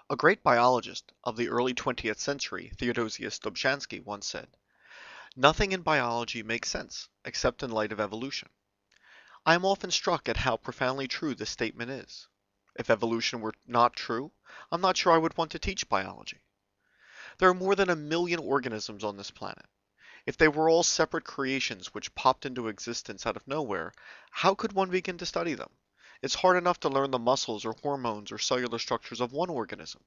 A great biologist of the early 20th century, Theodosius Dobzhansky, once said, "Nothing in biology makes sense, except in light of evolution." I am often struck at how profoundly true this statement is. If evolution were not true, I'm not sure I would want to teach biology. There are more than 1 million organisms on this planet. If they were all separate creations which popped into existence out of nowhere, how could one begin to study them? It's hard enough to learn the muscles or hormones or cellular structures of one organism.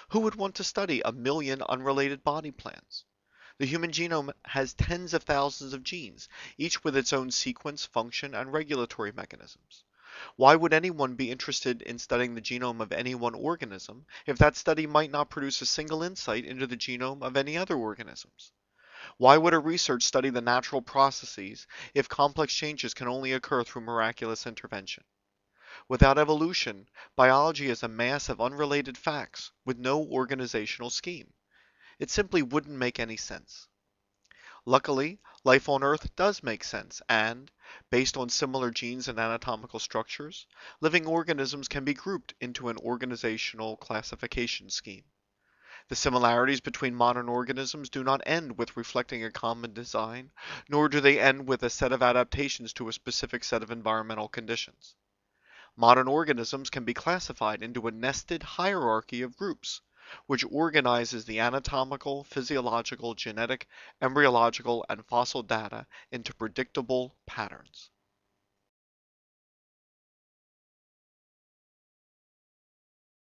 Who would want to study 1 million unrelated body plans? The human genome has tens of thousands of genes, each with its own sequence, function, and regulatory mechanisms. Why would anyone be interested in studying the genome of any one organism if that study might not produce a single insight into the genome of any other organisms? Why would a research study the natural processes if complex changes can only occur through miraculous intervention? Without evolution, biology is a mass of unrelated facts with no organizational scheme. It simply wouldn't make any sense. Luckily, life on Earth does make sense, and, based on similar genes and anatomical structures, living organisms can be grouped into an organizational classification scheme. The similarities between modern organisms do not end with reflecting a common design, nor do they end with a set of adaptations to a specific set of environmental conditions. Modern organisms can be classified into a nested hierarchy of groups, which organizes the anatomical, physiological, genetic, embryological, and fossil data into predictable patterns.